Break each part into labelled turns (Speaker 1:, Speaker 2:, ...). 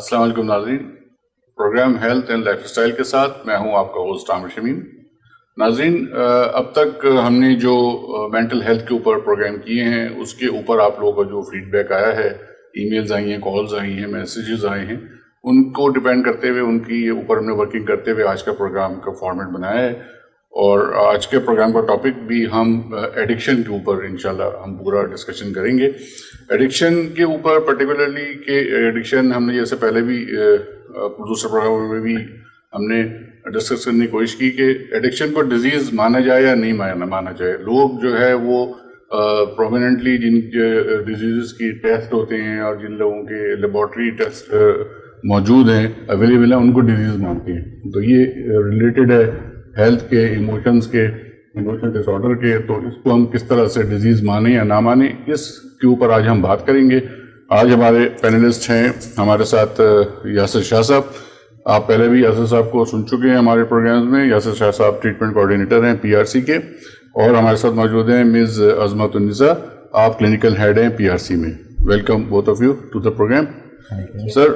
Speaker 1: السلام علیکم ناظرین، programme health and life style کے ساتھ میں ہوں آپ کا ہوسٹ عامر شمیم۔ ناظرین، اب تک ہم نے جو مینٹل ہیلتھ کے اوپر پروگرام کیے ہیں اس کے اوپر آپ لوگوں کا جو فیڈ بیک آیا ہے، ای میلز آئی ہیں، کالز آئی ہیں، میسیجز آئے ہیں، ان کو ڈپینڈ کرتے ہوئے ان کی اوپر ہم نے ورکنگ کرتے ہوئے آج کا پروگرام کا فارمیٹ بنایا ہے۔ اور آج کے پروگرام کا ٹاپک بھی ہم ایڈکشن کے اوپر انشاءاللہ ہم پورا ڈسکشن کریں گے۔ ایڈکشن کے اوپر پرٹیکولرلی کہ ایڈکشن ہم نے جیسے پہلے بھی دوسرے پروگرام میں بھی ہم نے ڈسکس کرنے کی کوشش کی کہ ایڈکشن کو ڈیزیز مانا جائے یا نہیں مانا جائے۔ لوگ جو ہے وہ پرومیننٹلی جن ڈیزیزز کی ٹیسٹ ہوتے ہیں اور جن لوگوں کے لیبارٹری ٹیسٹ موجود ہیں، اویلیبل ہیں، ان کو ڈیزیز مانتے ہیں۔ تو یہ ریلیٹڈ ہے ہیلتھ کے، ایموشنل ڈس آرڈر کے، تو اس کو ہم کس طرح سے ڈیزیز مانیں یا نہ مانیں، اس کے اوپر آج ہم بات کریں گے۔ آج ہمارے پینلسٹ ہیں ہمارے ساتھ یاسر شاہ صاحب۔ آپ پہلے بھی یاسر صاحب کو سن چکے ہیں ہمارے پروگرامز میں۔ یاسر شاہ صاحب ٹریٹمنٹ کوآرڈینیٹر ہیں PRC کے، اور ہمارے ساتھ موجود ہیں مز عظمت النساء، آپ کلینکل ہیڈ ہیں PRC میں۔ Welcome both of you to the programme. Sir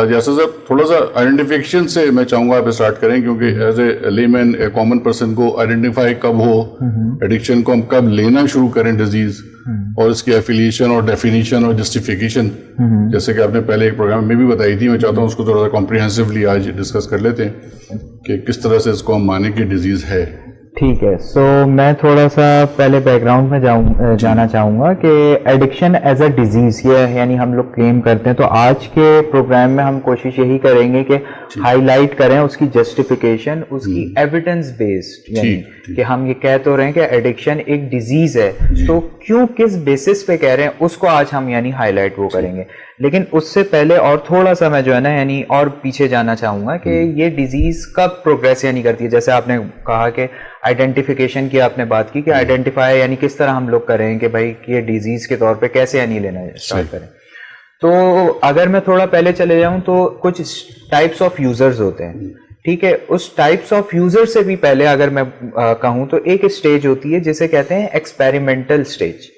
Speaker 1: Yasir صاحب، تھوڑا سا آئیڈینٹیفیکیشن سے میں چاہوں گا آپ اسٹارٹ کریں، کیونکہ ایز اے لیمین کامن پرسن کو آئیڈینٹیفائی کب ہو ایڈکشن کو، ہم کب لینا شروع کریں ڈیزیز، اور اس کی ایفیلیشن اور ڈیفینیشن اور جسٹیفیکیشن جیسے کہ آپ نے پہلے ایک پروگرام میں بھی بتائی تھی۔ میں چاہتا ہوں اس کو تھوڑا سا کمپریہنسولی آج ڈسکس کر لیتے ہیں کہ کس طرح سے اس کو ہم مانیں کہ ڈیزیز ہے۔
Speaker 2: ٹھیک ہے، سو میں تھوڑا سا پہلے بیک گراؤنڈ میں جانا چاہوں گا کہ ایڈکشن ایز اے ڈیزیز یہ یعنی ہم لوگ کلیم کرتے ہیں، تو آج کے پروگرام میں ہم کوشش یہی کریں گے کہ ہائی لائٹ کریں اس کی جسٹیفیکیشن، اس کی ایویڈنس بیسڈ، یعنی کہ ہم یہ کہہ تو رہے ہیں کہ ایڈکشن ایک ڈیزیز ہے، تو کیوں کس بیسس پہ کہہ رہے ہیں اس کو آج ہم یعنی ہائی لائٹ وہ کریں گے۔ لیکن اس سے پہلے اور تھوڑا سا میں جو ہے نا یعنی اور پیچھے جانا چاہوں گا کہ یہ ڈیزیز کب پروگریس یعنی کرتی ہے۔ جیسے آپ نے کہا کہ آئیڈینٹیفیکیشن کی آپ نے بات کی کہ آئیڈینٹیفائی یعنی کس طرح ہم لوگ کریں کہ بھائی یہ ڈیزیز کے طور پہ کیسے یعنی لینا اسٹارٹ کریں۔ تو اگر میں تھوڑا پہلے چلے جاؤں تو کچھ ٹائپس آف یوزرز ہوتے ہیں، ٹھیک ہے۔ اس ٹائپس آف یوزر سے بھی پہلے اگر میں کہوں تو ایک اسٹیج ہوتی ہے جسے کہتے ہیں ایکسپیریمنٹل اسٹیج۔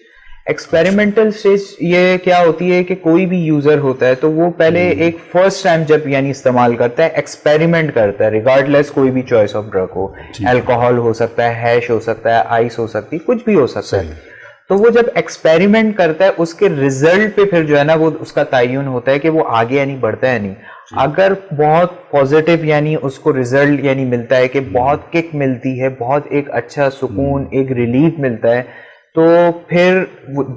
Speaker 2: ایکسپیریمنٹل اسٹیج یہ کیا ہوتی ہے کہ کوئی بھی یوزر ہوتا ہے تو وہ پہلے ایک فرسٹ ٹائم جب یعنی استعمال کرتا ہے ایکسپیریمنٹ کرتا ہے، ریگارڈ لیس کوئی بھی چوائس آف ڈرگ ہو، الکوہول ہو سکتا ہے، ہیش ہو سکتا ہے، آئس ہو سکتی ہے، کچھ بھی ہو سکتا ہے۔ تو وہ جب ایکسپیریمنٹ کرتا ہے اس کے ریزلٹ پہ پھر جو ہے نا وہ اس کا تعین ہوتا ہے کہ وہ آگے یعنی بڑھتا ہے نہیں۔ اگر بہت پازیٹیو یعنی اس کو ریزلٹ یعنی ملتا ہے کہ بہت کک ملتی ہے، بہت ایک اچھا سکون، ایک ریلیف ملتا ہے، تو پھر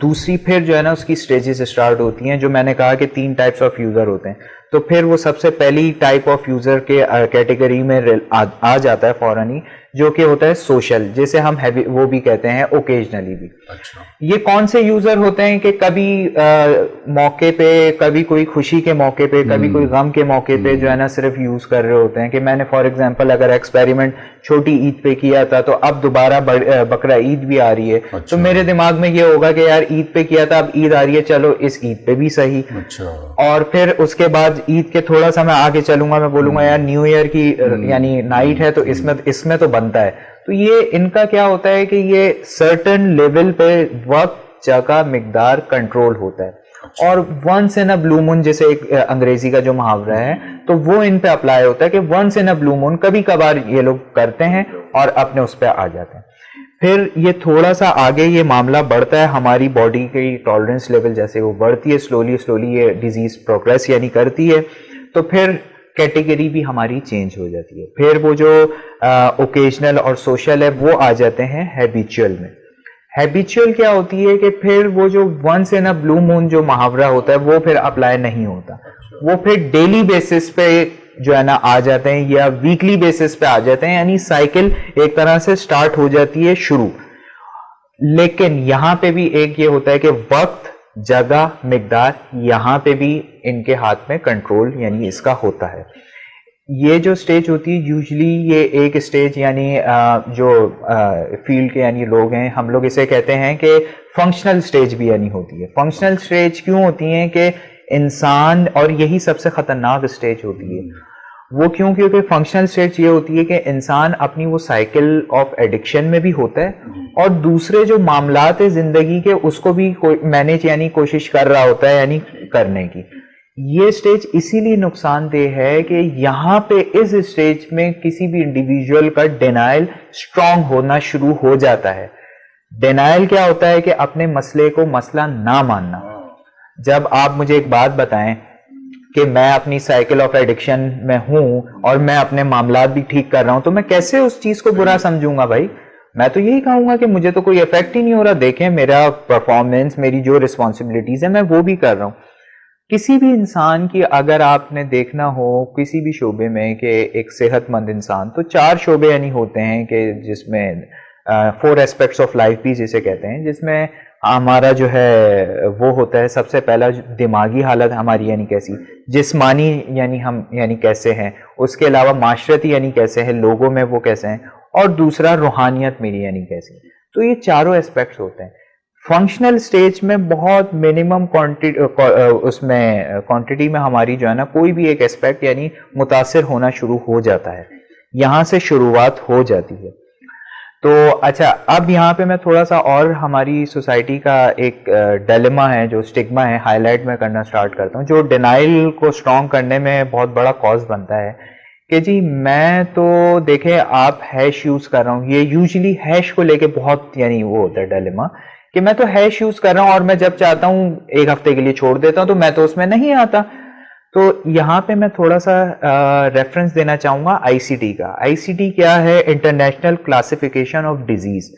Speaker 2: دوسری پھر جو ہے نا اس کی سٹیجز اسٹارٹ ہوتی ہیں، جو میں نے کہا کہ 3 ٹائپس آف یوزر ہوتے ہیں۔ تو پھر وہ سب سے پہلی ٹائپ آف یوزر کے کیٹیگری میں آ جاتا ہے فوراً ہی، جو کہ ہوتا ہے سوشل، جسے ہم وہ بھی کہتے ہیں اوکیجنلی بھی۔ یہ کون سے یوزر ہوتے ہیں کہ کبھی موقع پہ، کبھی کوئی خوشی کے موقع پہ، کبھی کوئی غم کے موقع پہ جو ہے نا صرف یوز کر رہے ہوتے ہیں کہ میں نے فار ایگزامپل اگر ایکسپیریمنٹ چھوٹی عید پہ کیا تھا تو اب دوبارہ بقرہ عید بھی آ رہی ہے، تو میرے دماغ میں یہ ہوگا کہ یار عید پہ کیا تھا، اب عید آ رہی ہے، چلو اس عید پہ بھی صحیح۔ اور پھر اس کے بعد عید کے تھوڑا سا میں آگے چلوں گا، میں بولوں گا یار نیو ایئر کی یعنی نائٹ ہے تو اس میں تو بنتا ہے۔ تو یہ ان کا کیا ہوتا ہے کہ یہ سرٹن لیول پہ وقت، جگہ، مقدار کنٹرول ہوتا ہے، اور ونس ان اے بلو مون جیسے ایک انگریزی کا جو محاورہ ہے تو وہ ان پہ اپلائی ہوتا ہے کہ ونس ان اے بلو مون کبھی کبھار یہ لوگ کرتے ہیں اور اپنے اس پہ آ جاتے ہیں۔ پھر یہ تھوڑا سا آگے یہ معاملہ بڑھتا ہے، ہماری باڈی کی ٹالرنس لیول جیسے وہ بڑھتی ہے، سلولی یہ ڈیزیز پروگریس یعنی کرتی ہے، تو پھر کیٹیگری بھی ہماری چینج ہو جاتی ہے۔ پھر وہ جو اوکیجنل اور سوشل ہے وہ آ جاتے ہیں ہیبیچول میں۔ ہیبیچول کیا ہوتی ہے کہ پھر وہ جو ونس ان اے بلو مون جو محاورہ ہوتا ہے وہ پھر اپلائی نہیں ہوتا، وہ پھر ڈیلی بیسس پہ جو ہے نا آ جاتے ہیں یا ویکلی بیسس پہ آ جاتے ہیں، یعنی سائیکل ایک طرح سے سٹارٹ ہو جاتی ہے شروع۔ لیکن یہاں پہ بھی ایک یہ ہوتا ہے کہ وقت، جگہ، مقدار، یہاں پہ بھی ان کے ہاتھ میں کنٹرول یعنی اس کا ہوتا ہے۔ یہ جو سٹیج ہوتی ہے یوزلی یہ ایک سٹیج یعنی جو فیلڈ کے یعنی لوگ ہیں ہم لوگ اسے کہتے ہیں کہ فنکشنل سٹیج بھی یعنی ہوتی ہے۔ فنکشنل سٹیج کیوں ہوتی ہیں کہ انسان، اور یہی سب سے خطرناک سٹیج ہوتی ہے وہ کیونکہ فنکشنل سٹیج یہ ہوتی ہے کہ انسان اپنی وہ سائیکل آف ایڈکشن میں بھی ہوتا ہے اور دوسرے جو معاملات زندگی کے اس کو بھی مینیج یعنی کوشش کر رہا ہوتا ہے یعنی کرنے کی۔ یہ سٹیج اسی لیے نقصان دہ ہے کہ یہاں پہ اس سٹیج میں کسی بھی انڈیویجول کا ڈینائل اسٹرانگ ہونا شروع ہو جاتا ہے. ڈینائل کیا ہوتا ہے کہ اپنے مسئلے کو مسئلہ نہ ماننا. جب آپ مجھے ایک بات بتائیں کہ میں اپنی سائیکل آف ایڈکشن میں ہوں اور میں اپنے معاملات بھی ٹھیک کر رہا ہوں تو میں کیسے اس چیز کو برا سمجھوں گا بھائی؟ میں تو یہی کہوں گا کہ مجھے تو کوئی افیکٹ ہی نہیں ہو رہا, دیکھیں میرا پرفارمنس, میری جو رسپانسبلٹیز ہیں میں وہ بھی کر رہا ہوں. کسی بھی انسان کی اگر آپ نے دیکھنا ہو کسی بھی شعبے میں کہ ایک صحت مند انسان, تو 4 شعبے یعنی ہوتے ہیں کہ جس میں 4 ایسپیکٹس آف لائف بھی جسے کہتے ہیں, جس میں ہمارا جو ہے وہ ہوتا ہے سب سے پہلا دماغی حالت ہماری یعنی کیسی, جسمانی یعنی ہم یعنی کیسے ہیں, اس کے علاوہ معاشرتی یعنی کیسے ہیں, لوگوں میں وہ کیسے ہیں, اور دوسرا روحانیت میری یعنی کیسی. تو یہ چاروں ایسپیکٹس ہوتے ہیں. فنکشنل سٹیج میں بہت منیمم اس میں کوانٹٹی میں ہماری جو ہے نا کوئی بھی ایک ایسپیکٹ یعنی متاثر ہونا شروع ہو جاتا ہے, یہاں سے شروعات ہو جاتی ہے. تو اچھا, اب یہاں پہ میں تھوڑا سا اور ہماری سوسائٹی کا ایک ڈیلیما ہے جو اسٹگما ہے ہائی لائٹ میں کرنا سٹارٹ کرتا ہوں, جو ڈینائل کو اسٹرانگ کرنے میں بہت بڑا کاز بنتا ہے کہ جی میں تو دیکھیں آپ ہیش یوز کر رہا ہوں. یہ یوزلی ہیش کو لے کے بہت یعنی وہ ہوتا ہے ڈیلیما کہ میں تو ہیش یوز کر رہا ہوں اور میں جب چاہتا ہوں ایک ہفتے کے لیے چھوڑ دیتا ہوں تو میں تو اس میں نہیں آتا. تو یہاں پہ میں تھوڑا سا ریفرنس دینا چاہوں گا آئی سی ٹی کا. آئی سی ٹی کیا ہے؟ International classification of disease.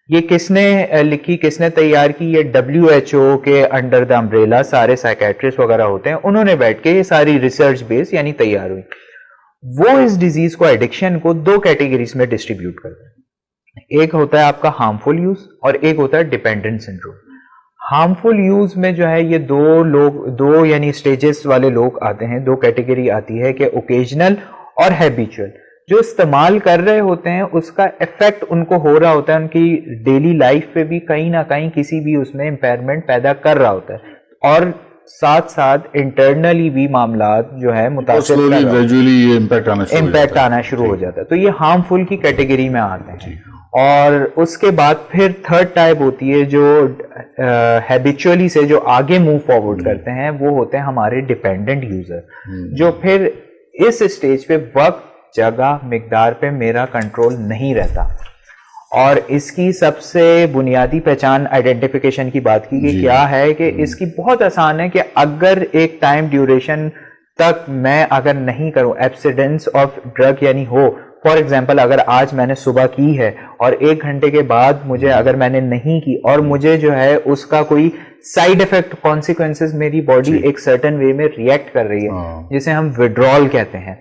Speaker 2: یہ کس نے لکھی, کس نے تیار کی؟ یہ WHO کے انڈر دا امبریلا سارے سائیکیٹرسٹ وغیرہ ہوتے ہیں, انہوں نے بیٹھ کے یہ ساری ریسرچ بیس یعنی تیار ہوئی. وہ اس ڈیزیز کو, ایڈکشن کو 2 کیٹیگریز میں ڈسٹریبیوٹ کرتے ہیں. ایک ہوتا ہے آپ کا ہارمفل یوز اور ایک ہوتا ہے ڈیپینڈنٹ سنڈروم. ہارمفل یوز میں جو ہے یہ دو یعنی سٹیجز والے لوگ آتے ہیں, 2 کیٹیگری آتی ہے کہ اوکیجنل اور ہیبیچول. جو استعمال کر رہے ہوتے ہیں اس کا افیکٹ ان کو ہو رہا ہوتا ہے, ان کی ڈیلی لائف پہ بھی کہیں نہ کہیں کسی بھی اس میں امپیئرمنٹ پیدا کر رہا ہوتا ہے, اور ساتھ ساتھ انٹرنلی بھی معاملات جو ہے متاثر امپیکٹ آنا شروع ہو جاتا ہے. تو یہ ہارمفل کی کیٹیگری میں آتے ہیں. اور اس کے بعد پھر 3rd ٹائپ ہوتی ہے جو ہیبیچولی سے جو آگے موو فارورڈ کرتے ہیں, وہ ہوتے ہیں ہمارے ڈیپینڈنٹ یوزر, جو پھر اس اسٹیج پہ وقت, جگہ, مقدار پہ میرا کنٹرول نہیں رہتا. اور اس کی سب سے بنیادی پہچان آئیڈینٹیفیکیشن کی بات کی کہ کیا ہے کہ اس کی بہت آسان ہے کہ اگر ایک ٹائم ڈیوریشن تک میں اگر نہیں کروں, ایبسیڈنس آف ڈرگ یعنی ہو, فار ایگزامپل اگر آج میں نے صبح کی ہے اور 1 گھنٹے کے بعد مجھے اگر میں نے نہیں کی اور مجھے جو ہے اس کا کوئی سائیڈ افیکٹ کانسیکوینسز میری باڈی ایک سرٹن وے میں ریئیکٹ کر رہی ہے, جسے ہم وڈرال کہتے ہیں,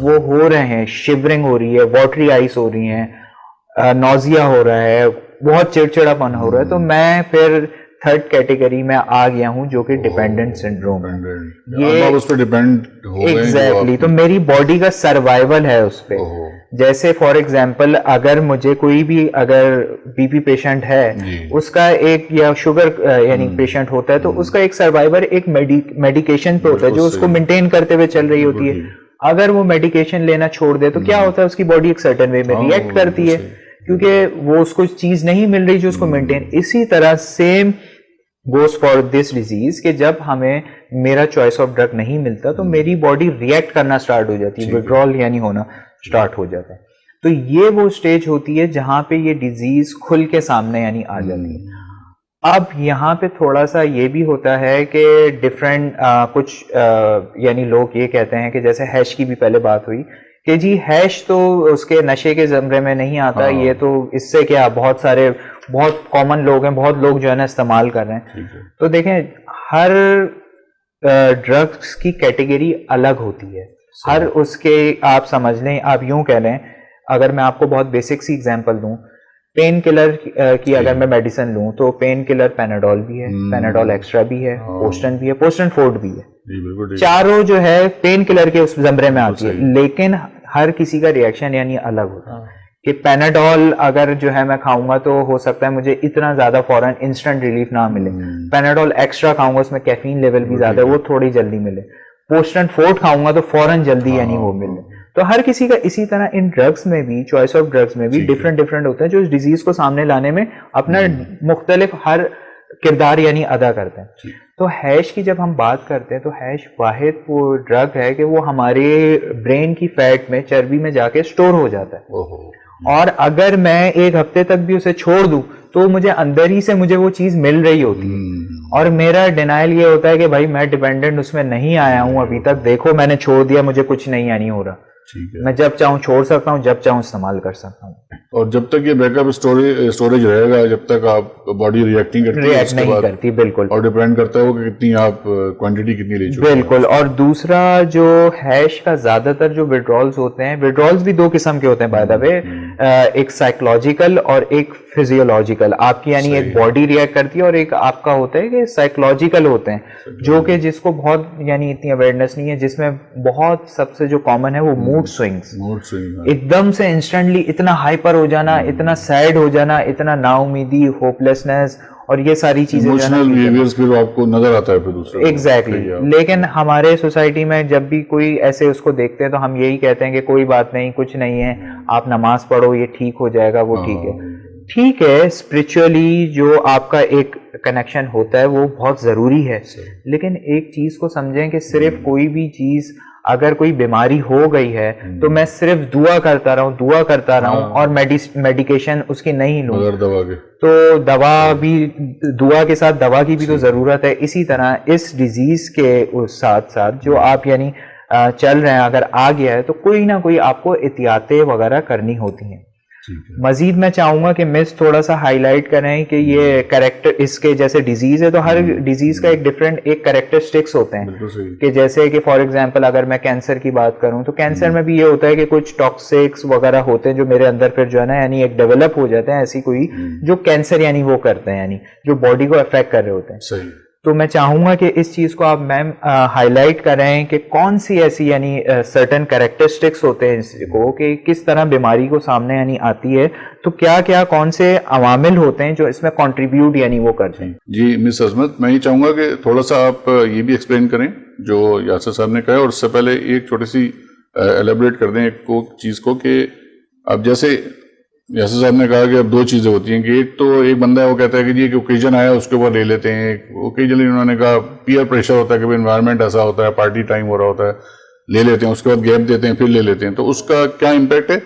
Speaker 2: وہ ہو رہے ہیں, شیورنگ ہو رہی ہے, واٹری آئس ہو رہی ہیں, نوزیا ہو رہا ہے, بہت چڑچڑا پن ہو رہا ہے, تو میں پھر 3rd کیٹیگری میں آ گیا ہوں جو کہ ڈیپینڈنٹ سنڈروم ہے. یہ ایگزیکٹلی تو میری باڈی کا سروائیول ہے اس پہ. جیسے فار ایگزامپل اگر مجھے کوئی بھی اگر بی پی پیشنٹ ہے, اس کا ایک یا شوگر یعنی پیشنٹ ہوتا ہے, تو اس کا ایک سروائیور ایک میڈیکیشن پہ ہوتا ہے جو اس کو مینٹین کرتے ہوئے چل رہی ہوتی ہے. اگر وہ میڈیکیشن لینا چھوڑ دے تو کیا ہوتا ہے, اس کی باڈی ایک سرٹن وے میں ریئیکٹ کرتی ہے کیونکہ وہ اس کو چیز نہیں مل رہی جو اس کو مینٹین. اسی طرح same goes for this disease کہ جب ہمیں میرا چوائس آف ڈرگ نہیں ملتا تو میری باڈی ریئیکٹ کرنا سٹارٹ ہو جاتی ہے, وڈرال یعنی ہونا سٹارٹ ہو جاتا ہے. تو یہ وہ سٹیج ہوتی ہے جہاں پہ یہ ڈیزیز کھل کے سامنے یعنی آ جاتی ہے. اب یہاں پہ تھوڑا سا یہ بھی ہوتا ہے کہ ڈفرینٹ کچھ یعنی لوگ یہ کہتے ہیں کہ جیسے ہیش کی بھی پہلے بات ہوئی کہ جی ہیش تو اس کے نشے کے زمرے میں نہیں آتا, یہ تو اس سے کیا بہت سارے بہت کامن لوگ ہیں, بہت لوگ جو ہے نا استعمال کر رہے ہیں. تو دیکھیں ہر ڈرگس کی کیٹیگری الگ ہوتی ہے, ہر اس کے آپ سمجھ لیں, آپ یوں کہہ لیں, اگر میں آپ کو بہت بیسک سی ایگزامپل دوں, پین کلر کی اگر میں میڈیسن لوں تو پین کلر پیناڈول بھی ہے, پیناڈول ایکسٹرا بھی ہے, پوسٹن بھی ہے, پوسٹن فورٹ بھی ہے, چاروں جو ہے پین کلر کے اس زمرے میں آتی ہے. لیکن ہر کسی کا ریئیکشن یعنی الگ ہوتا ہے کہ پیناڈول اگر جو ہے میں کھاؤں گا تو ہو سکتا ہے مجھے اتنا زیادہ فوراً انسٹنٹ ریلیف نہ ملے, پیناڈول ایکسٹرا کھاؤں گا اس میں کیفین لیول بھی زیادہ ہے, وہ تھوڑی جلدی ملے, پوسٹن فورٹ کھاؤں گا تو فوراً جلدی یعنی وہ ملے. تو ہر کسی کا اسی طرح ان ڈرگس میں بھی, چوائس آف ڈرگس میں بھی ڈفرینٹ ہوتے ہیں جو اس ڈیزیز کو سامنے لانے میں اپنا مختلف ہر کردار یعنی ادا کرتے ہیں. تو ہیش کی جب ہم بات کرتے ہیں تو ہیش واحد وہ ڈرگ ہے کہ وہ ہمارے برین کی فیٹ میں چربی میں جا کے سٹور ہو جاتا ہے, اور اگر میں ایک ہفتے تک بھی اسے چھوڑ دوں تو مجھے اندر ہی سے مجھے وہ چیز مل رہی ہوتی ہے, اور میرا ڈینائل یہ ہوتا ہے کہ بھائی میں ڈیپینڈنٹ اس میں نہیں آیا ہوں ابھی تک, دیکھو میں نے چھوڑ دیا, مجھے کچھ نہیں ہو رہا, میں جب چاہوں چھوڑ سکتا ہوں, جب چاہوں استعمال کر سکتا ہوں.
Speaker 1: اور جب تک یہ بیک اپ اسٹوریج رہے گا, جب تک آپ باڈی ریئیکٹ نہیں
Speaker 2: کرتی. بالکل,
Speaker 1: اور ڈیپینڈ کرتا ہے وہ کہ کتنی آپ کوانٹٹی کتنی لے چکے.
Speaker 2: بالکل. اور دوسرا جو ہیش کا زیادہ تر جو وڈرالز ہوتے ہیں, وڈرالز بھی 2 قسم کے ہوتے ہیں بائی دا وے, ایک سائیکولوجیکل اور ایک فزیولوجیکل. آپ کی یعنی ایک باڈی ریئیکٹ کرتی ہے, اور ایک آپ کا ہوتا ہے کہ سائیکولوجیکل ہوتے ہیں, جو کہ جس کو بہت یعنی اتنی اویئرنیس نہیں ہے, جس میں بہت سب سے جو کامن ہے وہ موڈ سوئنگز. ایک دم سے انسٹنٹلی اتنا ہائپر ہو جانا, اتنا سیڈ ہو جانا, اتنا نا امیدی, ہوپلیسنس, اور یہ ساری چیزیں
Speaker 1: پھر آپ کو نظر آتا ہے پھر دوسرے.
Speaker 2: ایگزیکٹلی. لیکن ہمارے سوسائٹی میں جب بھی کوئی ایسے اس کو دیکھتے ہیں تو ہم یہی کہتے ہیں کہ کوئی بات نہیں, کچھ نہیں ہے, آپ نماز پڑھو, یہ ٹھیک ہو جائے گا, وہ ٹھیک ہے. ٹھیک ہے, اسپرچولی جو آپ کا ایک کنیکشن ہوتا ہے وہ بہت ضروری ہے, لیکن ایک چیز کو سمجھیں کہ صرف کوئی بھی چیز, اگر کوئی بیماری ہو گئی ہے تو میں صرف دعا کرتا رہا ہوں اور میڈیکیشن اس کی نہیں لوں, تو دوا بھی, دعا کے ساتھ دوا کی بھی تو ضرورت ہے. اسی طرح اس ڈیزیز کے ساتھ ساتھ جو آپ یعنی چل رہے ہیں, اگر آ گیا ہے تو کوئی نہ کوئی آپ کو احتیاطیں وغیرہ کرنی ہوتی ہیں. مزید میں چاہوں گا کہ مس تھوڑا سا ہائی لائٹ کریں کہ یہ کریکٹر, اس کے جیسے ڈیزیز ہے تو ہر ڈیزیز کا ایک ڈفرینٹ ایک کریکٹرسٹکس ہوتے ہیں, کہ جیسے کہ فار ایگزامپل اگر میں کینسر کی بات کروں تو کینسر میں بھی یہ ہوتا ہے کہ کچھ ٹاکسکس وغیرہ ہوتے ہیں جو میرے اندر پھر جو ہے نا یعنی ایک ڈیولپ ہو جاتے ہیں, ایسی کوئی جو کینسر یعنی وہ کرتے ہیں, یعنی جو باڈی کو افیکٹ کر رہے ہوتے ہیں. تو میں چاہوں گا کہ اس چیز کو آپ میم ہائی لائٹ کریں کہ کون سی ایسی یعنی سرٹن کریکٹرسٹکس ہوتے ہیں اس کو, کہ کس طرح بیماری کو سامنے یعنی آتی ہے, تو کیا کیا کون سے عوامل ہوتے ہیں جو اس میں کنٹریبیوٹ یعنی وہ کرتے ہیں.
Speaker 1: جی مس عظمت, میں یہ چاہوں گا کہ تھوڑا سا آپ یہ بھی ایکسپلین کریں جو یاسر صاحب نے کہا, اور اس سے پہلے ایک چھوٹی سی ایلیبریٹ کر دیں ایک چیز کو, کہ اب جیسے یاسر صاحب نے کہا کہ اب 2 چیزیں ہوتی ہیں, کہ ایک تو ایک بندہ ہے وہ کہتا ہے کہ جی ایک اوکیجن آیا اس کے اوپر لے لیتے ہیں, اوکیجنلی انہوں نے کہا پیئر پریشر ہوتا ہے کہ انوائرمنٹ ایسا ہوتا ہے, پارٹی ٹائم ہو رہا ہوتا ہے, لے لیتے ہیں, اس کے بعد گیپ دیتے ہیں, پھر لے لیتے ہیں, تو اس کا کیا امپیکٹ ہے,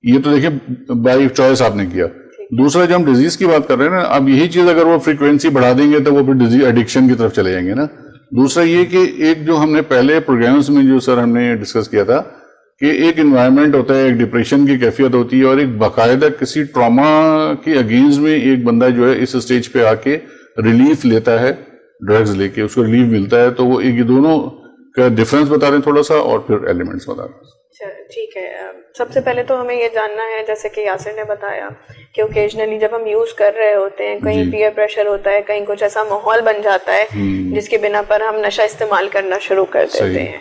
Speaker 1: یہ تو دیکھیں بائی چوائس آپ نے کیا. دوسرا جو ہم ڈیزیز کی بات کر رہے ہیں نا, اب یہی چیز اگر وہ فریکوینسی بڑھا دیں گے تو وہ پھر ڈیزیز ایڈکشن کی طرف چلے جائیں گے نا. دوسرا یہ کہ ایک جو ہم نے پہلے پروگرامز میں جو سر ہم نے ڈسکس کیا تھا کہ ایک انوائرمنٹ ہوتا ہے, ایک ڈپریشن کی کیفیت ہوتی ہے, اور ایک باقاعدہ کسی ٹراما کے اگینسٹ میں ایک بندہ جو ہے اس اسٹیج پہ آ کے ریلیف لیتا ہے, ڈرگز لے کے اس کو ریلیف ملتا ہے. تو وہ ایک یہ دونوں کا ڈفرنس بتا رہے ہیں تھوڑا سا, اور پھر ایلیمنٹس بتا رہے ہیں.
Speaker 3: ٹھیک ہے, سب سے پہلے تو ہمیں یہ جاننا ہے, جیسے کہ یاسر نے بتایا کہ اوکیجنلی جب ہم یوز کر رہے ہوتے ہیں, کہیں پیئر پریشر ہوتا ہے, کہیں کچھ ایسا ماحول بن جاتا ہے جس کے بنا پر ہم نشہ استعمال کرنا شروع کر دیتے ہیں,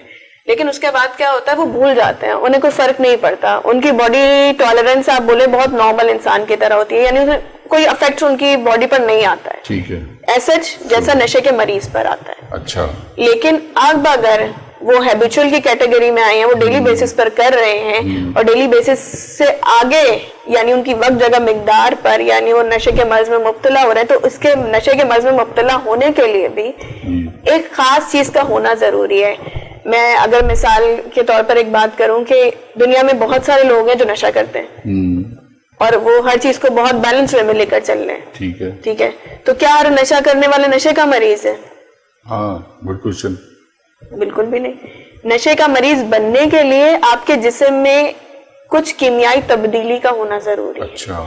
Speaker 3: لیکن اس کے بعد کیا ہوتا ہے وہ بھول جاتے ہیں, انہیں کوئی فرق نہیں پڑتا, ان کی باڈی ٹالرنس آپ بولے بہت نارمل انسان کی طرح ہوتی ہے, یعنی کوئی افیکٹ ان کی باڈی پر نہیں آتا ہے,
Speaker 1: ٹھیک ہے,
Speaker 3: ایسا جیسا نشے کے مریض پر آتا ہے.
Speaker 1: اچھا.
Speaker 3: لیکن اب اگر وہ ہیبیچول کی کیٹیگری میں آئے ہیں, وہ ڈیلی بیسس پر کر رہے ہیں, اور ڈیلی بیسس سے آگے یعنی ان کی وقت جگہ مقدار پر یعنی وہ نشے کے مرض میں مبتلا ہو رہے ہیں, تو اس کے نشے کے مرض میں مبتلا ہونے کے لیے بھی ایک خاص چیز کا ہونا ضروری ہے. میں اگر مثال کے طور پر ایک بات کروں کہ دنیا میں بہت سارے لوگ ہیں جو نشہ کرتے ہیں, اور وہ ہر چیز کو بہت بیلنس وے میں لے کر چل رہے ہیں, ٹھیک ہے, تو کیا ہر نشہ کرنے والے نشے کا مریض ہے؟
Speaker 1: ہاں بالکل,
Speaker 3: بالکل بھی نہیں. نشے کا مریض بننے کے لیے آپ کے جسم میں کچھ کیمیائی تبدیلی کا ہونا ضروری ہے.
Speaker 1: اچھا.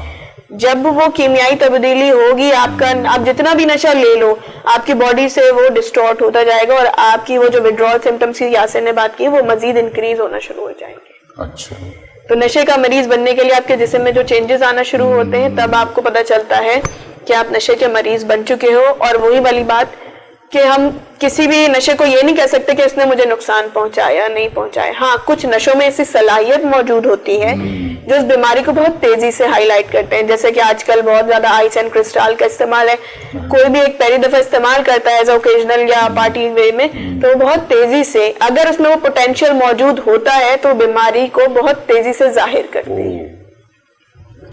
Speaker 3: جب وہ کیمیائی تبدیلی ہوگی, آپ جتنا بھی نشہ لے لو, آپ کی باڈی سے وہ ڈسٹارٹ ہوتا جائے گا, اور آپ کی وہ جو وڈرال سمٹمز کی یاسر نے بات کی وہ مزید انکریز ہونا شروع ہو جائیں گے.
Speaker 1: اچھا.
Speaker 3: تو نشے کا مریض بننے کے لیے آپ کے جسم میں جو چینجز آنا شروع ہوتے ہیں, تب آپ کو پتہ چلتا ہے کہ آپ نشے کے مریض بن چکے ہو. اور وہی والی بات کہ ہم کسی بھی نشے کو یہ نہیں کہہ سکتے کہ اس نے مجھے نقصان پہنچایا نہیں پہنچایا. ہاں, کچھ نشوں میں ایسی صلاحیت موجود ہوتی ہے جو اس بیماری کو بہت تیزی سے ہائی لائٹ کرتے ہیں, جیسے کہ آج کل بہت زیادہ آئس اینڈ کرسٹال کا استعمال ہے. کوئی بھی ایک پہلی دفعہ استعمال کرتا ہے ایز اوکیجنل یا پارٹی وے میں, تو وہ بہت تیزی سے, اگر اس میں وہ پوٹینشیل موجود ہوتا ہے تو بیماری کو بہت تیزی سے ظاہر کرتے ہیں.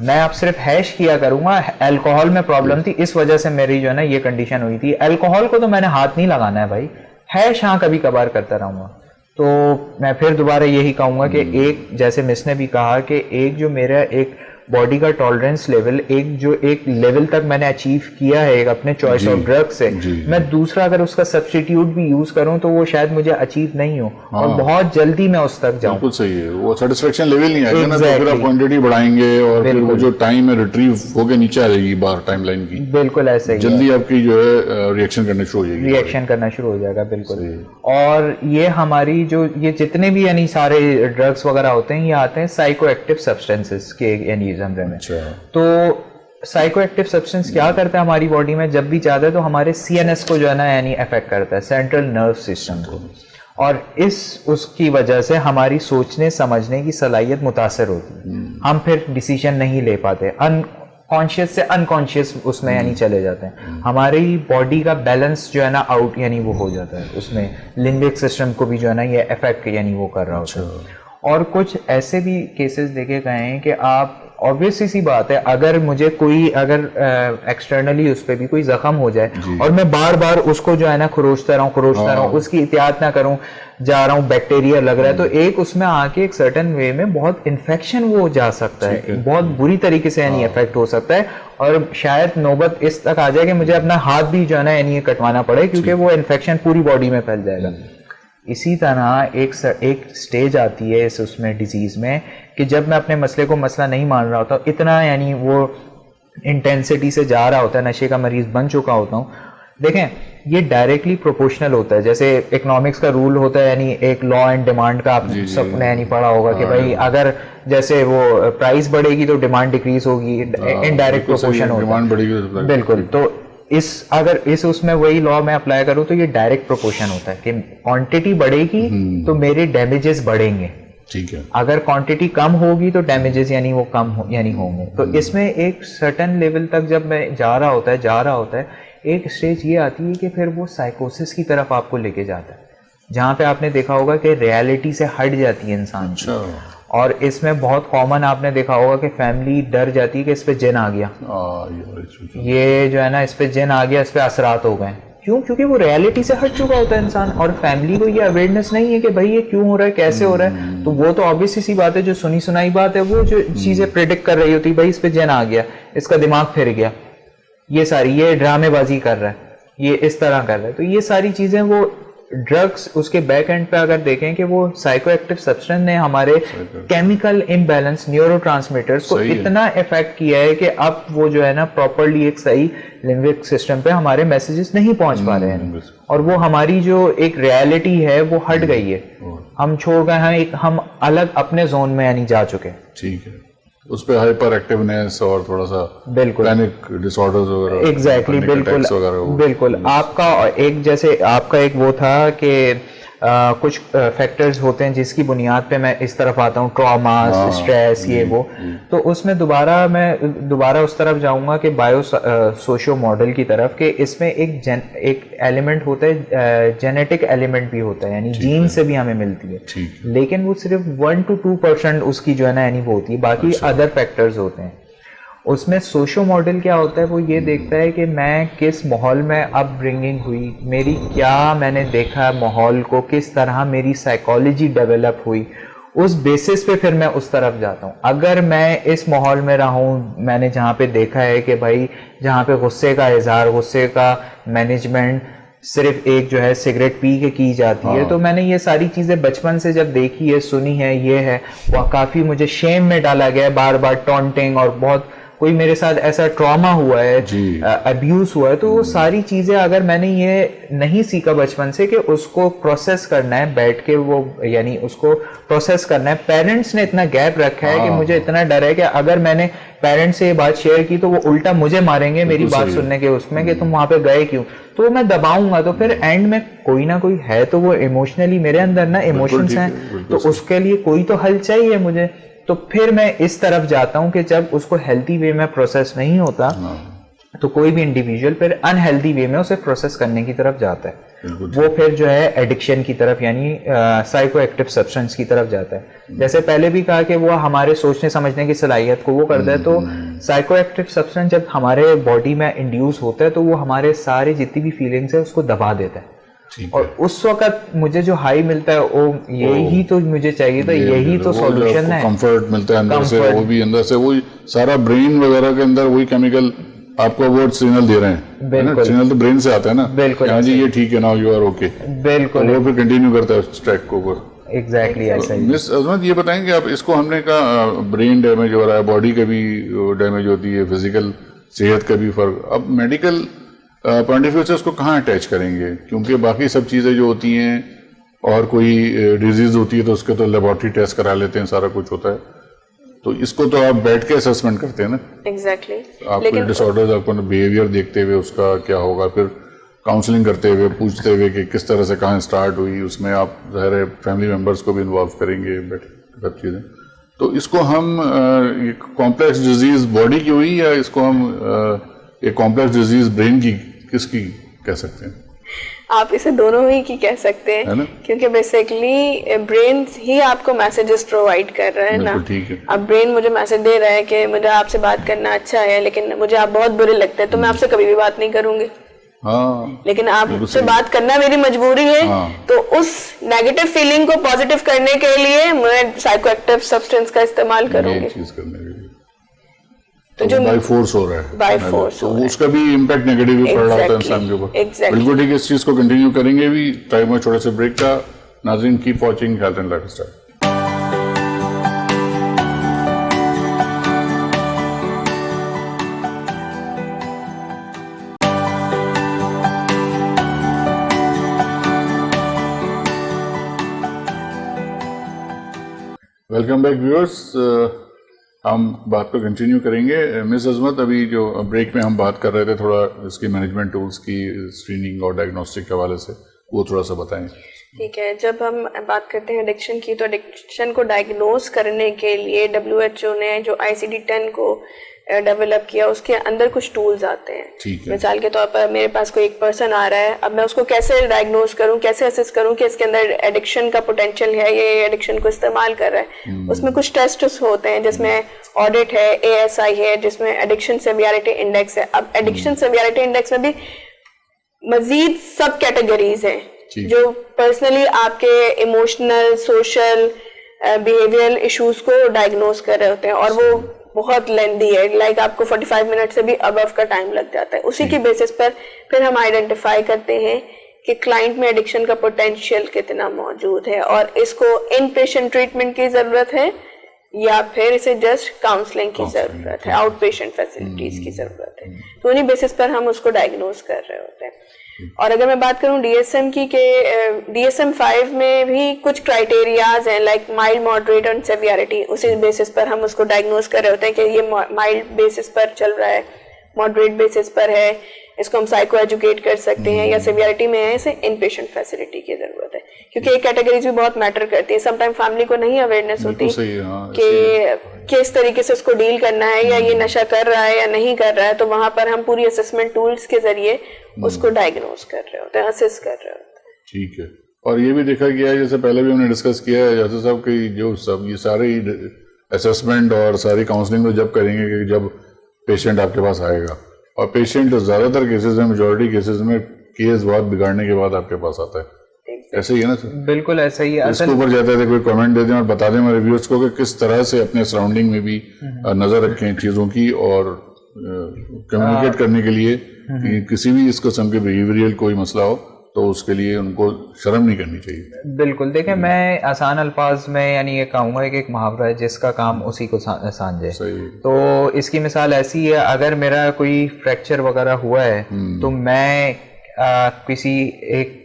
Speaker 2: میں اب صرف ہیش کیا کروں گا. الکوہول میں پرابلم تھی, اس وجہ سے میری جو ہے نا یہ کنڈیشن ہوئی تھی. الکوہول کو تو میں نے ہاتھ نہیں لگانا ہے بھائی, ہیش ہاں کبھی کبھار کرتا رہوں گا. تو میں پھر دوبارہ یہی کہوں گا کہ ایک جیسے مس نے بھی کہا کہ ایک جو میرا ایک باڈی کا ٹالرنس لیول ایک لیول تک میں نے اچیو کیا ہے ایک اپنے چوائس آف ڈرگ سے, میں دوسرا اگر اس کا سبسٹیٹیوٹ بھی یوز کروں تو وہ شاید مجھے اچیو نہیں ہو اور بہت جلدی میں اس تک جاؤں.
Speaker 1: بالکل صحیح ہے, وہ سیٹسفیکشن لیول نہیں آئے گا نا, تو پھر آپ کوانٹٹی بڑھائیں گے اور پھر وہ جو ٹائم ہے ریٹریو ہو کے نیچے آ جائے گی بار ٹائم لائن کی.
Speaker 2: بالکل ایسا ہی
Speaker 1: جلدی آپ کی جو ہے ریئیکشن کرنا شروع ہو جائے گی,
Speaker 2: ریئیکشن کرنا شروع ہو جائے گا. بالکل. اور یہ ہماری جو یہ جتنے بھی یعنی سارے ڈرگس وغیرہ ہوتے ہیں یہ آتے ہیں سائیکو ایکٹیو سبسٹینسز کے یعنی زمرے میں. تو سائیکو ایکٹیو سبسٹینس کیا کرتا ہے ہماری باڈی میں, جب بھی جاتا ہے تو ہمارے سی این ایس کو جو ہے نا یعنی افیکٹ کرتا ہے, سینٹرل نرو سسٹم کو, اور اس کی وجہ سے ہماری سوچنے سمجھنے کی صلاحیت متاثر ہوتی ہے. ہم پھر ڈیسیژن نہیں لے پاتے, کانشیس سے انکانشیس اس میں یعنی چلے جاتے ہیں. ہماری باڈی کا بیلنس جو ہے نا آؤٹ یعنی وہ ہو جاتا ہے, اس میں لمبک سسٹم کو بھی جو ہے نا یہ افیکٹ یعنی وہ کر رہا ہوتا ہے. اور کچھ ایسے بھی کیسز دیکھے گئے ہیں کہ آپ obviously سی بات ہے, اگر مجھے کوئی اگر ایکسٹرنلی اس پہ بھی کوئی زخم ہو جائے اور میں بار بار اس کو جو ہے نا کھروچتا رہوں اس کی احتیاط نہ کروں, جا رہا ہوں بیکٹیریا لگ رہا ہے, تو ایک اس میں آ کے ایک سرٹن وے میں بہت انفیکشن وہ جا سکتا ہے, بہت بری طریقے سے یعنی افیکٹ ہو سکتا ہے, اور شاید نوبت اس تک آ جائے کہ مجھے اپنا ہاتھ بھی جو ہے نا یعنی کٹوانا پڑے کیونکہ وہ انفیکشن پوری باڈی میں پھیل جائے گا. اسی طرح ایک سٹیج آتی ہے اس میں ڈیزیز میں کہ جب میں اپنے مسئلے کو مسئلہ نہیں مان رہا ہوتا, اتنا یعنی وہ انٹینسٹی سے جا رہا ہوتا ہے, نشے کا مریض بن چکا ہوتا ہوں. دیکھیں یہ ڈائریکٹلی پروپورشنل ہوتا ہے, جیسے اکنامکس کا رول ہوتا ہے یعنی ایک لا اینڈ ڈیمانڈ کا, آپ سب نے یعنی پڑھا ہوگا کہ بھائی اگر جیسے وہ پرائز بڑھے گی تو ڈیمانڈ ڈیکریز ہوگی, انڈائریکٹ پروپورشن ہوتا ہے. بالکل. تو اگر اس میں وہی لا میں اپلائی کروں تو یہ ڈائریکٹ پروپورشن ہوتا ہے کہ کوانٹٹی بڑھے گی تو میرے ڈیمیجز بڑھیں گے,
Speaker 1: ٹھیک ہے,
Speaker 2: اگر کوانٹٹی کم ہوگی تو ڈیمیجز یعنی وہ کم یعنی ہوں گے. تو اس میں ایک سرٹن لیول تک جب میں جا رہا ہوتا ہے ایک اسٹیج یہ آتی ہے کہ پھر وہ سائیکوسس کی طرف آپ کو لے کے جاتا ہے, جہاں پہ آپ نے دیکھا ہوگا کہ ریالٹی سے ہٹ جاتی ہے انسان کی. اور اس میں بہت کامن آپ نے دیکھا ہوگا کہ فیملی ڈر جاتی ہے کہ اس پہ جن آ گیا, یہ جو ہے نا اس پہ جن آ گیا, اس پہ اثرات ہو گئے. کیوں؟ کیونکہ وہ ریالٹی سے ہٹ چکا ہوتا ہے انسان, اور فیملی کو یہ اویئرنیس نہیں ہے کہ بھائی یہ کیوں ہو رہا ہے, کیسے ہو رہا ہے. تو وہ تو آبویسلی سی بات ہے, جو سنی سنائی بات ہے وہ جو چیزیں پریڈکٹ کر رہی ہوتی, بھائی اس پہ جن آ گیا, اس کا دماغ پھر گیا, یہ ساری یہ ڈرامے بازی کر رہا ہے, یہ اس طرح کر رہا ہے. تو یہ ساری چیزیں وہ ڈرگس اس کے بیک اینڈ پہ اگر دیکھیں کہ وہ سائیکو ایکٹیو سبسٹینس نے ہمارے کیمیکل امبیلنس نیورو ٹرانسمیٹرز کو اتنا افیکٹ کیا ہے کہ اب وہ جو ہے نا پراپرلی ایک صحیح لمبک سسٹم پہ ہمارے میسیجز نہیں پہنچ پا رہے ہیں, اور وہ ہماری جو ایک ریالٹی ہے وہ ہٹ گئی ہے, ہم چھوڑ گئے, ہم الگ اپنے زون میں یعنی جا چکے.
Speaker 1: ٹھیک ہے, اس پہ ہائپر ایکٹیونیس اور تھوڑا سا
Speaker 2: بالکل
Speaker 1: پینک ڈس آرڈرز وغیرہ.
Speaker 2: ایگزیکٹلی, بالکل. آپ کا ایک جیسے آپ کا ایک وہ تھا کہ کچھ فیکٹرز ہوتے ہیں جس کی بنیاد پہ میں اس طرف آتا ہوں, ٹراما, اسٹریس, یہ وہ. تو اس میں دوبارہ اس طرف جاؤں گا کہ بایو سوشو ماڈل کی طرف, کہ اس میں ایک ایلیمنٹ ہوتا ہے, جینیٹک ایلیمنٹ بھی ہوتا ہے, یعنی جین سے بھی ہمیں ملتی ہے, لیکن وہ صرف 1 to 2% اس کی جو ہے نا یعنی وہ ہوتی ہے, باقی ادر فیکٹرز ہوتے ہیں. اس میں سوشو ماڈل کیا ہوتا ہے, وہ یہ دیکھتا ہے کہ میں کس ماحول میں اپ برنگنگ ہوئی, میری کیا میں نے دیکھا ماحول کو, کس طرح میری سائیکالوجی ڈیولپ ہوئی, اس بیسس پہ پھر میں اس طرف جاتا ہوں. اگر میں اس ماحول میں رہا ہوں, میں نے جہاں پہ دیکھا ہے کہ بھائی جہاں پہ غصے کا اظہار, غصے کا مینجمنٹ صرف ایک جو ہے سگریٹ پی کے کی جاتی ہے, تو میں نے یہ ساری چیزیں بچپن سے جب دیکھی ہے, سنی ہے, یہ ہے, وہ کافی مجھے شیم میں ڈالا گیا ہے, بار بار ٹونٹنگ, اور بہت کوئی میرے ساتھ ایسا ٹراما ہوا ہے, ابیوز ہوا ہے. تو وہ ساری چیزیں اگر میں نے یہ نہیں سیکھا بچپن سے کہ اس کو پروسیس کرنا ہے بیٹھ کے, وہ یعنی اس کو پروسیس کرنا ہے, پیرنٹس نے اتنا گیپ رکھا ہے کہ مجھے اتنا ڈر ہے کہ اگر میں نے پیرنٹس سے یہ بات شیئر کی تو وہ الٹا مجھے ماریں گے میری بات سننے کے اس میں کہ تم وہاں پہ گئے کیوں, تو میں دباؤں گا. تو پھر اینڈ میں کوئی نہ کوئی ہے تو وہ ایموشنلی میرے اندر نا ایموشنس ہیں, تو اس کے لیے کوئی تو حل چاہیے مجھے. تو پھر میں اس طرف جاتا ہوں کہ جب اس کو ہیلتھی وے میں پروسیس نہیں ہوتا تو کوئی بھی انڈیویجول پھر انہیلدی وے میں اسے پروسیس کرنے کی طرف جاتا ہے, وہ پھر جو ہے ایڈکشن کی طرف یعنی سائیکو ایکٹیو سبسٹنس کی طرف جاتا ہے. جیسے پہلے بھی کہا کہ وہ ہمارے سوچنے سمجھنے کی صلاحیت کو وہ کرتا ہے, تو سائیکو ایکٹیو سبسٹنس جب ہمارے باڈی میں انڈیوس ہوتا ہے تو وہ ہمارے سارے جتنی بھی فیلنگس ہیں اس کو دبا دیتا ہے, اور اس وقت مجھے جو ہائی ملتا ہے وہ یہی تو مجھے چاہیے تھا, یہی تو سولوشن ہے,
Speaker 1: کمفرٹ ملتا ہے اندر سے, وہ بھی اندر سے وہی سارا برین وغیرہ کے اندر وہی کیمیکل آپ کو وہ سگنل دے رہے ہیں, سگنل تو برین سے آتا ہے نا, ہاں جی یہ ٹھیک ہے نا, یو آر اوکے, بالکل, وہ پھر کنٹینیو کرتا ہے اس ٹریک کو اوپر.
Speaker 2: ایگزیکٹلی ایسا ہی.
Speaker 1: مس عظمت یہ بتائیں کہ آپ اس کو, ہم نے کہا برین ڈیمیج ہو رہا ہے, باڈی کا بھی ڈیمیج ہوتی ہے, فزیکل صحت کا بھی فرق, اب میڈیکل پوائنٹ آف ویو سے اس کو کہاں اٹیچ کریں گے, کیونکہ باقی سب چیزیں جو ہوتی ہیں اور کوئی ڈیزیز ہوتی ہے تو اس کے تو لیبارٹری ٹیسٹ کرا لیتے ہیں, سارا کچھ ہوتا ہے, تو اس کو تو آپ بیٹھ کے اسسمنٹ کرتے ہیں نا.
Speaker 3: ایگزیکٹلی.
Speaker 1: آپ کو ڈس آرڈرز, آپ کو بیہیویئر دیکھتے ہوئے اس کا کیا ہوگا, پھر کاؤنسلنگ کرتے ہوئے پوچھتے ہوئے کہ کس طرح سے کہاں اسٹارٹ ہوئی, اس میں آپ ظاہر ہے فیملی ممبرس کو بھی انوالو کریں گے, سب چیزیں. تو اس کو ہم کمپلیکس ڈیزیز باڈی کی ہوئی یا اس کو ہم ایک کمپلیکس ڈیزیز برین کی, کس کی کہہ سکتے ہیں؟
Speaker 3: آپ اسے دونوں ہی کی کہہ سکتے ہیں, کیونکہ بیسیکلی برین ہی آپ کو میسیجز پرووائڈ کر رہا ہے نا. اب برین مجھے میسج دے رہا ہے کہ مجھے آپ سے بات کرنا اچھا ہے, لیکن مجھے آپ بہت برے لگتے ہیں, تو میں آپ سے کبھی بھی بات نہیں کروں گی. لیکن آپ سے بات کرنا میری مجبوری ہے, تو اس نیگیٹو فیلنگ کو پازیٹیو کرنے کے لیے میں سائیکو ایکٹیو سبسٹنس کا استعمال کروں گی.
Speaker 1: جو بائی فورس ہو رہا ہے,
Speaker 3: بائی فورس,
Speaker 1: اس کا بھی امپیکٹ نیگیٹو پڑ رہا ہوتا ہے انسان کے اوپر. بالکل ٹھیک ہے, اس چیز کو کنٹینیو کریں گے بھی ٹائم میں چھوٹے سے بریک کا. ناظرین keep watching health and life style. Welcome back viewers, ہم بات کو کنٹینیو کریں گے. مس عظمت, ابھی جو بریک میں ہم بات کر رہے تھے تھوڑا اس کی مینجمنٹ ٹولز کی, اسکریننگ اور ڈائگنوسٹک کے حوالے سے, وہ تھوڑا سا بتائیں.
Speaker 3: ٹھیک ہے, جب ہم بات کرتے ہیں ایڈکشن کی, تو ایڈکشن کو ڈائگنوز کرنے کے لیے WHO نے جو ICD-10 کو ڈیولپ کیا, اس کے اندر کچھ ٹولز آتے ہیں. مثال کے طور پر میرے پاس کوئی ایک پرسن آ رہا ہے, اب میں اس کو کیسے ڈائگنوز کروں, کیسے اسیس کروں کہ اس کے اندر ایڈکشن کا پوٹینشیل ہے, یہ ایڈکشن کو استعمال کر رہا ہے. اس میں کچھ ٹیسٹس ہوتے ہیں, جس میں آڈٹ ہے, ASI ہے, جس میں ایڈکشن سیویرٹی انڈیکس ہے. اب ایڈکشن سیویرٹی انڈیکس میں بھی مزید سب کیٹیگریز ہیں جو پرسنلی آپ کے ایموشنل, سوشل, بیہیویئرل ایشوز کو ڈائگنوز کر رہے ہوتے ہیں, اور وہ بہت لیندی ہے, لائک آپ کو 45 منٹ سے بھی ابو کا ٹائم لگ جاتا ہے. اسی کی بیسس پر پھر ہم آئیڈینٹیفائی کرتے ہیں کہ کلائنٹ میں ایڈکشن کا پوٹینشیل کتنا موجود ہے, اور اس کو ان پیشنٹ ٹریٹمنٹ کی ضرورت ہے یا پھر اسے جسٹ کاؤنسلنگ کی ضرورت ہے, آؤٹ پیشنٹ فیسلٹیز کی ضرورت ہے. تو انہیں بیسس پر ہم اس کو ڈائگنوز کر رہے ہوتے ہیں. اور اگر میں بات کروں DSM کی, کہ DSM-5 میں بھی کچھ کرائٹیریاز ہیں, لائک مائلڈ, ماڈریٹ اور سیویرٹی. اسی بیسس پر ہم اس کو ڈائگنوز کر رہے ہوتے ہیں کہ یہ مائلڈ بیسس پر چل رہا ہے, ماڈریٹ بیسس پر ہے, اس کو ہم سائیکو ایجوکیٹ کر سکتے ہیں, یا سیویرٹی میں ہے اسے ان پیشنٹ فیسلٹی کی ضرورت ہے. کیونکہ یہ کیٹیگریز بھی بہت میٹر کرتی ہیں. سم ٹائم فیملی کو نہیں اویئرنیس ہوتی کہ کس طریقے سے اس کو ڈیل کرنا ہے, یا یہ نشہ کر رہا ہے یا نہیں کر رہا ہے. تو وہاں پر ہم پوری اسسمنٹ ٹولز کے ذریعے اس کو ڈائگنوز کر رہے ہوتے ہیں, اسیس کر رہے ہوتے ہیں.
Speaker 1: ٹھیک ہے. اور یہ بھی دیکھا گیا ہے, جیسے پہلے بھی ہم نے ڈسکس کیا ہے جیسے صاحب, کہ جو سب یہ سارے اسسمنٹ اور ساری کاؤنسلنگ تو جب کریں گے کہ جب پیشنٹ آپ کے پاس آئے گا, اور پیشنٹ زیادہ تر کیسز میں, میجورٹی کیسز میں کیس بہت بگاڑنے کے بعد آپ کے پاس آتا ہے. ایسے ہی ہے نا سر؟
Speaker 2: بالکل ایسا ہی ہے.
Speaker 1: اس کے اوپر جاتا ہے, کوئی کمنٹ دے دیں اور بتا دیں ہمارے ریویورز کو کہ کس طرح سے اپنے سراؤنڈنگ میں بھی نظر رکھیں چیزوں کی, اور کمیونیکیٹ کرنے کے لیے کسی بھی اس قسم کے بیہیویئرل کوئی مسئلہ ہو تو اس کے لیے ان کو شرم نہیں کرنی چاہیے.
Speaker 2: بالکل. دیکھیں میں آسان الفاظ میں یعنی یہ کہوں گا کہ ایک محاورہ ہے, جس کا کام اسی کو سانجھے. تو اس کی مثال ایسی ہے, اگر میرا کوئی فریکچر وغیرہ ہوا ہے تو میں کسی ایک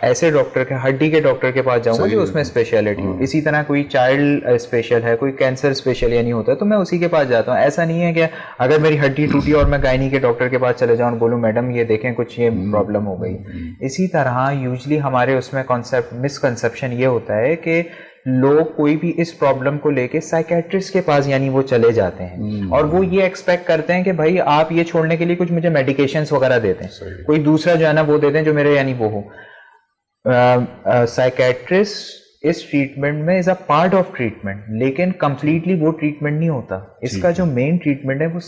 Speaker 2: ایسے ڈاکٹر کے, ہڈی کے ڈاکٹر کے پاس جاؤں گا جو اس میں اسپیشلٹی ہو. اسی طرح کوئی چائلڈ اسپیشل ہے, کوئی کینسر اسپیشل یعنی ہوتا ہے, تو میں اسی کے پاس جاتا ہوں. ایسا نہیں ہے کہ اگر میری ہڈی ٹوٹی اور میں گائنی کے ڈاکٹر کے پاس چلے جاؤں اور بولوں میڈم یہ دیکھیں کچھ یہ پرابلم ہو گئی. اسی طرح یوزلی ہمارے اس میں کانسیپٹ مسکنسیپشن یہ ہوتا ہے کہ لوگ کوئی بھی اس پرابلم کو لے کے سائیکیٹرسٹ کے پاس یعنی وہ چلے جاتے ہیں اور وہ یہ ایکسپیکٹ کرتے ہیں کہ بھائی آپ یہ چھوڑنے کے لیے کچھ مجھے میڈیکیشنز وغیرہ دیتے ہیں, کوئی دوسرا جو ہے نا وہ دیتے ہیں جو میرے یعنی وہ ہو. سائیکیٹرسٹ اس ٹریٹمنٹ میں از اے پارٹ آف ٹریٹمنٹ, لیکن کمپلیٹلی وہ ٹریٹمنٹ نہیں ہوتا. اس کا جو مین ٹریٹمنٹ ہے وہ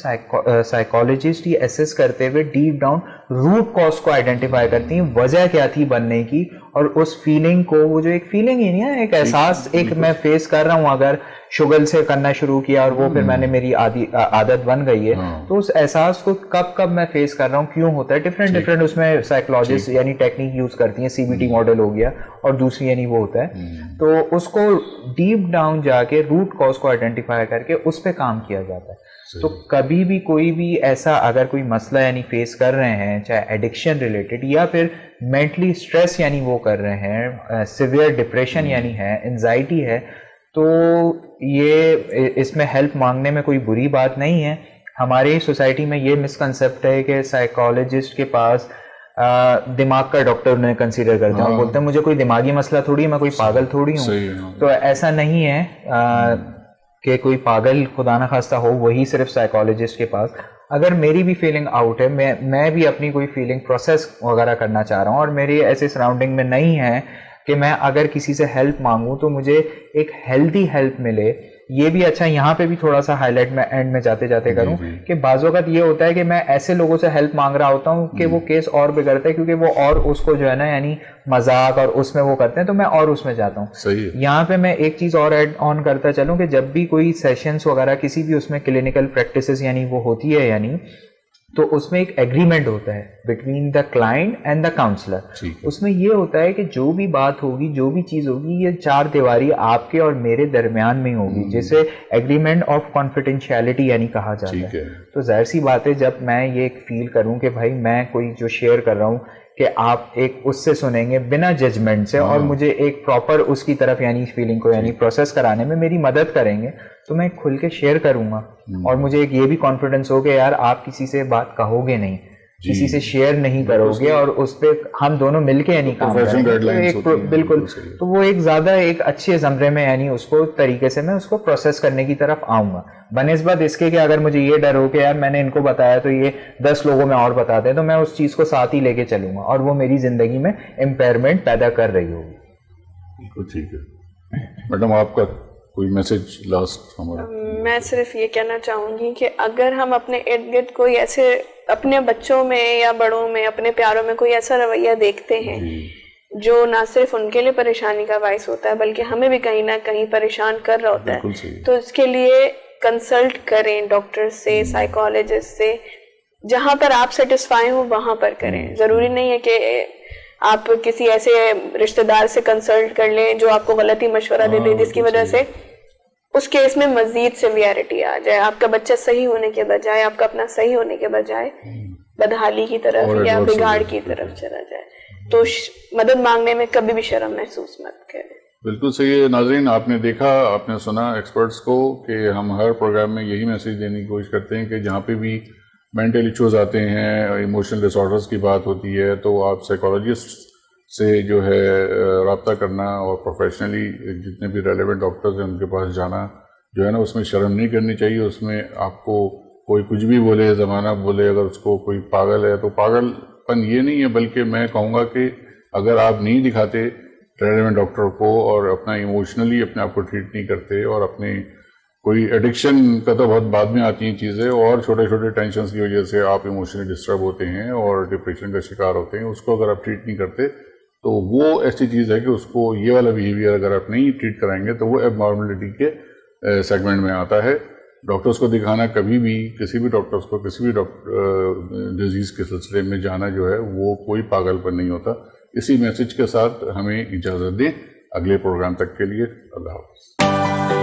Speaker 2: سائیکولوجسٹ یہ ایسس کرتے ہوئے ڈیپ ڈاؤن روٹ کاز کو آئیڈینٹیفائی کرتی ہیں, وجہ کیا تھی بننے کی, اور اس فیلنگ کو, وہ جو ایک فیلنگ ہی نہیں ہے, ایک احساس, ایک میں فیس کر رہا ہوں اگر شگل سے کرنا شروع کیا اور وہ پھر میں نے میری عادت بن گئی ہے, تو اس احساس کو کب میں فیس کر رہا ہوں, کیوں ہوتا ہے, ڈفرینٹ اس میں سائیکولوجسٹ یعنی ٹیکنیک یوز کرتی ہیں, سی بی ٹی ماڈل ہو گیا اور دوسری یعنی وہ ہوتا ہے. تو اس کو ڈیپ ڈاؤن جا کے روٹ کاز کو آئیڈینٹیفائی کر کے اس پہ کام کیا جاتا ہے. تو کبھی بھی کوئی بھی ایسا اگر کوئی مسئلہ یعنی فیس کر رہے ہیں, چاہے ایڈکشن ریلیٹڈ یا پھر مینٹلی اسٹریس یعنی وہ کر رہے ہیں, سیویئر ڈپریشن یعنی ہے, انزائٹی ہے, تو یہ اس میں ہیلپ مانگنے میں کوئی بری بات نہیں ہے. ہماری سوسائٹی میں یہ مسکنسیپٹ ہے کہ سائیکالوجسٹ کے پاس دماغ کا ڈاکٹر انہیں کنسیڈر کرتے ہیں اور بولتے ہیں مجھے کوئی دماغی مسئلہ تھوڑی ہے, میں کوئی پاگل تھوڑی ہوں. تو ایسا نہیں ہے کہ کوئی پاگل خدا نہ خواستہ ہو وہی صرف سائیکالوجسٹ کے پاس. اگر میری بھی فیلنگ آؤٹ ہے, میں بھی اپنی کوئی فیلنگ پروسیس وغیرہ کرنا چاہ رہا ہوں اور میری ایسے سراؤنڈنگ میں نہیں ہے کہ میں اگر کسی سے ہیلپ مانگوں تو مجھے ایک ہیلدی ہیلپ ملے. یہ بھی اچھا یہاں پہ بھی تھوڑا سا ہائی لائٹ میں اینڈ میں جاتے جاتے کروں کہ بعض اوقات یہ ہوتا ہے کہ میں ایسے لوگوں سے ہیلپ مانگ رہا ہوتا ہوں کہ وہ کیس اور بگڑتا ہے کیونکہ وہ اور اس کو جو ہے نا یعنی مذاق اور اس میں وہ کرتے ہیں, تو میں اور اس میں جاتا ہوں. یہاں پہ میں ایک چیز اور ایڈ آن کرتا چلوں کہ جب بھی کوئی سیشنز وغیرہ کسی بھی اس میں کلینکل پریکٹسز یعنی وہ ہوتی ہے یعنی, تو اس میں ایک ایگریمنٹ ہوتا ہے between the client and the counsellor. اس میں یہ ہوتا ہے کہ جو بھی بات ہوگی, جو بھی چیز ہوگی, یہ چار دیواری آپ کے اور میرے درمیان میں ہوگی, جسے ایگریمنٹ آف کانفیڈینشیلٹی یعنی کہا جاتا ہے. تو ظاہر سی بات ہے جب میں یہ فیل کروں کہ بھائی میں کوئی جو شیئر کر رہا ہوں کہ آپ ایک اس سے سنیں گے بنا ججمنٹ سے اور مجھے ایک پراپر اس کی طرف یعنی فیلنگ کو یعنی پروسیس کرانے میں میری مدد کریں گے, تو میں کھل کے شیئر کروں گا. اور مجھے ایک یہ بھی کانفیڈنس ہو کہ یار آپ کسی سے بات کہو گے نہیں, کسی سے شیئر نہیں کرو گے, اور اس پہ ہم دونوں مل کے یعنی کام کریں گے. بالکل, تو وہ ایک زیادہ ایک اچھے زمرے میں یعنی اس کو طریقے سے میں اس کو پروسیس کرنے کی طرف آؤں گا, بنسبت اس کے کہ اگر مجھے یہ ڈر ہو کہ یار میں نے ان کو بتایا تو یہ 10 لوگوں میں اور بتا دیں, تو میں اس چیز کو ساتھ ہی لے کے چلوں گا اور وہ میری زندگی میں امپیئرمنٹ پیدا کر رہی ہوگی.
Speaker 1: بالکل ٹھیک ہے. میڈم آپ کا کوئی میسج لاسٹ ہمارا؟
Speaker 3: میں صرف یہ کہنا چاہوں گی کہ اگر ہم اپنے ارد گرد کوئی ایسے اپنے بچوں میں یا بڑوں میں, اپنے پیاروں میں کوئی ایسا رویہ دیکھتے ہیں جو نہ صرف ان کے لیے پریشانی کا باعث ہوتا ہے بلکہ ہمیں بھی کہیں نہ کہیں پریشان کر رہا ہوتا ہے, تو اس کے لیے کنسلٹ کریں ڈاکٹر سے, سائیکالوجسٹ سے, جہاں پر آپ سیٹسفائی ہوں وہاں پر کریں. ضروری نہیں ہے کہ آپ کسی ایسے رشتہ دار سے کنسلٹ کر لیں جو آپ کو غلطی مشورہ دے دے جس کی وجہ سے اس کیس میں مزید سیویرٹی آ جائے, آپ کا بچہ صحیح ہونے کے بجائے, آپ کا اپنا صحیح ہونے کے بجائے بدحالی کی طرف یا بگاڑ کی طرف چلا جائے. تو مدد مانگنے میں کبھی بھی شرم محسوس مت کریں. بالکل
Speaker 1: صحیح ہے. ناظرین, آپ نے دیکھا, آپ نے سنا ایکسپرٹس کو کہ ہم ہر پروگرام میں یہی میسج دینے کی کوشش کرتے ہیں کہ جہاں پہ بھی مینٹل ایشوز آتے ہیں, ایموشنل ڈس آرڈرس کی بات ہوتی ہے, تو آپ سائیکالوجسٹ سے جو ہے رابطہ کرنا اور پروفیشنلی جتنے بھی ریلیونٹ ڈاکٹرز ہیں ان کے پاس جانا جو ہے نا, اس میں شرم نہیں کرنی چاہیے. اس میں آپ کو کوئی کچھ بھی بولے, زمانہ بولے, اگر اس کو کوئی پاگل ہے تو پاگل پن یہ نہیں ہے, بلکہ میں کہوں گا کہ اگر آپ نہیں دکھاتے ریلیونٹ ڈاکٹر کو اور اپنا ایموشنلی اپنے آپ کو ٹریٹ نہیں کرتے, اور اپنے کوئی ایڈکشن کا تو بہت بعد میں آتی ہیں چیزیں, اور چھوٹے چھوٹے ٹینشنز کی وجہ سے آپ ایموشنلی ڈسٹرب ہوتے ہیں اور ڈپریشن کا شکار ہوتے ہیں, اس کو اگر آپ ٹریٹ نہیں کرتے تو وہ ایسی چیز ہے کہ اس کو یہ والا بیہیویئر اگر آپ نہیں ٹریٹ کرائیں گے تو وہ ایب نارملٹی کے سیگمنٹ میں آتا ہے. ڈاکٹرز کو دکھانا کبھی بھی, کسی بھی ڈاکٹرز کو کسی بھی ڈیزیز کے سلسلے میں جانا جو ہے وہ کوئی پاگل پن نہیں ہوتا. اسی میسج کے ساتھ ہمیں اجازت دیں. اگلے پروگرام تک کے لیے اللہ حافظ.